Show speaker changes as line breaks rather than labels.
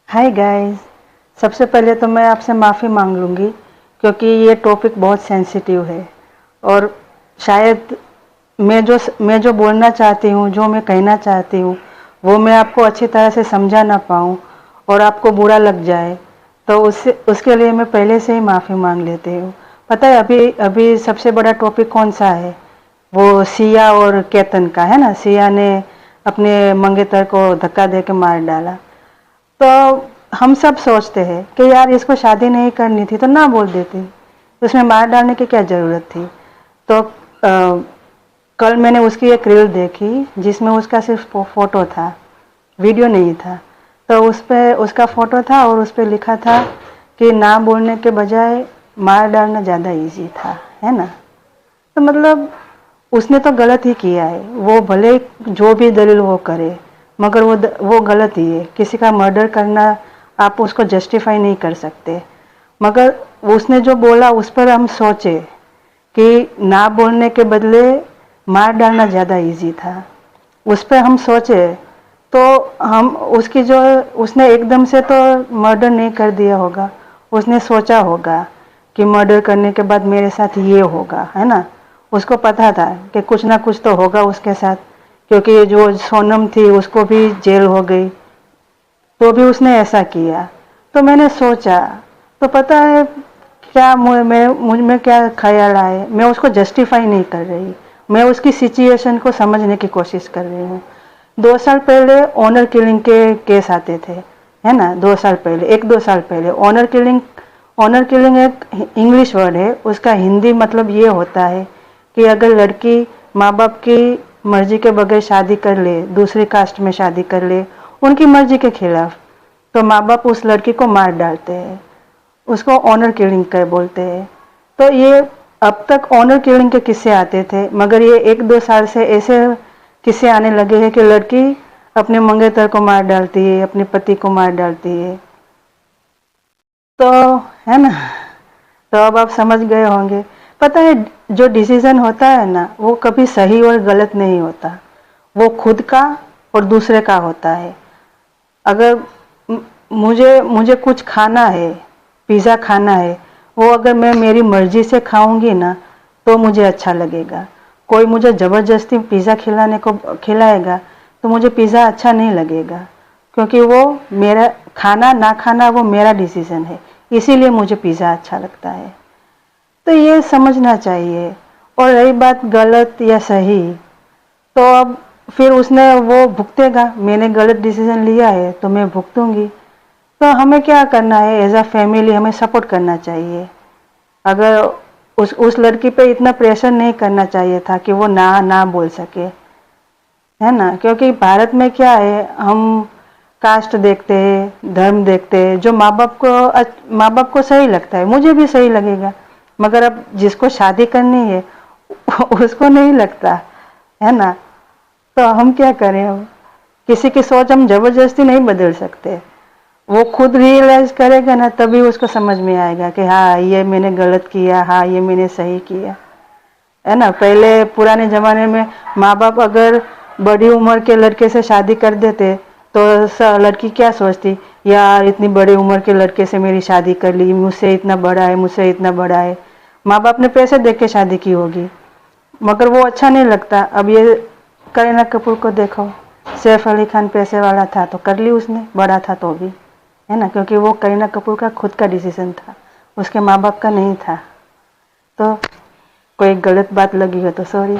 Hi guys. सबसे पहले तो मैं आपसे माफ़ी मांग लूँगी क्योंकि ये टॉपिक बहुत सेंसिटिव है और शायद मैं जो बोलना चाहती हूँ, जो मैं कहना चाहती हूँ, वो मैं आपको अच्छी तरह से समझा ना पाऊँ और आपको बुरा लग जाए, तो उसके लिए मैं पहले से ही माफ़ी मांग लेती हूँ। पता है अभी अभी सबसे बड़ा टॉपिक कौन सा है? वो सिया और केतन का है ना। सिया ने अपने मंगेतर को धक्का दे के मार डाला। तो हम सब सोचते हैं कि यार इसको शादी नहीं करनी थी तो ना बोल देती, उसमें मार डालने की क्या ज़रूरत थी। तो कल मैंने उसकी एक रील देखी जिसमें उसका सिर्फ फ़ोटो था, वीडियो नहीं था। तो उस पर उसका फ़ोटो था और उस पर लिखा था कि ना बोलने के बजाय मार डालना ज़्यादा इजी था, है ना। तो मतलब उसने तो गलत ही किया है। वो भले जो भी दलील वो करे, मगर वो गलत ही है। किसी का मर्डर करना आप उसको जस्टिफाई नहीं कर सकते। मगर उसने जो बोला उस पर हम सोचे कि ना बोलने के बदले मार डालना ज़्यादा इजी था, उस पर हम सोचे। तो हम उसकी जो उसने एकदम से तो मर्डर नहीं कर दिया होगा, उसने सोचा होगा कि मर्डर करने के बाद मेरे साथ ये होगा, है ना। उसको पता था कि कुछ ना कुछ तो होगा उसके साथ, क्योंकि जो सोनम थी उसको भी जेल हो गई, तो भी उसने ऐसा किया। तो मैंने सोचा, तो पता है क्या मुझ में क्या ख्याल आए, मैं उसको जस्टिफाई नहीं कर रही, मैं उसकी सिचुएशन को समझने की कोशिश कर रही हूँ। 2 साल पहले ऑनर किलिंग के केस आते थे, है ना। 2 साल पहले, 1-2 साल पहले ऑनर किलिंग एक इंग्लिश वर्ड है, उसका हिंदी मतलब ये होता है कि अगर लड़की माँ बाप की मर्जी के बगैर शादी कर ले, दूसरी कास्ट में शादी कर ले उनकी मर्जी के खिलाफ, तो माँ बाप उस लड़की को मार डालते हैं, उसको ऑनर किलिंग कर बोलते हैं। तो ये अब तक ऑनर किलिंग के किस्से आते थे, मगर ये 1-2 साल से ऐसे किस्से आने लगे हैं कि लड़की अपने मंगेतर को मार डालती है, अपने पति को मार डालती है। तो है ना, तो अब आप समझ गए होंगे। पता है जो डिसीजन होता है ना, वो कभी सही और गलत नहीं होता, वो खुद का और दूसरे का होता है। अगर मुझे मुझे कुछ खाना है, पिज़्ज़ा खाना है, वो अगर मैं मेरी मर्जी से खाऊंगी ना तो मुझे अच्छा लगेगा। कोई मुझे ज़बरदस्ती पिज़्ज़ा खिलाएगा तो मुझे पिज़्ज़ा अच्छा नहीं लगेगा, क्योंकि वो मेरा खाना ना खाना वो मेरा डिसीजन है, इसीलिए मुझे पिज़्ज़ा अच्छा लगता है। तो ये समझना चाहिए। और रही बात गलत या सही, तो अब फिर उसने वो भुगतेगा, मैंने गलत डिसीजन लिया है तो मैं भुगतूंगी। तो हमें क्या करना है, एज अ फैमिली हमें सपोर्ट करना चाहिए। अगर उस लड़की पे इतना प्रेशर नहीं करना चाहिए था कि वो ना ना बोल सके, है ना। क्योंकि भारत में क्या है, हम कास्ट देखते हैं, धर्म देखते हैं, जो माँ बाप को सही लगता है, मुझे भी सही लगेगा, मगर अब जिसको शादी करनी है उसको नहीं लगता, है ना। तो हम क्या करें, अब किसी की सोच हम जबरदस्ती नहीं बदल सकते। वो खुद रियलाइज करेगा ना तभी उसको समझ में आएगा कि हाँ ये मैंने गलत किया, हाँ ये मैंने सही किया, है ना। पहले पुराने ज़माने में माँ बाप अगर बड़ी उम्र के लड़के से शादी कर देते तो लड़की क्या सोचती, यार इतनी बड़ी उम्र के लड़के से मेरी शादी कर ली, मुझसे इतना बड़ा है, मुझसे इतना बड़ा है। माँ बाप ने पैसे देख के शादी की होगी, मगर वो अच्छा नहीं लगता। अब ये करीना कपूर को देखो, सैफ अली खान पैसे वाला था तो कर ली उसने, बड़ा था तो भी, है ना, क्योंकि वो करीना कपूर का खुद का डिसीजन था, उसके माँ बाप का नहीं था। तो कोई गलत बात लगी हो तो सॉरी।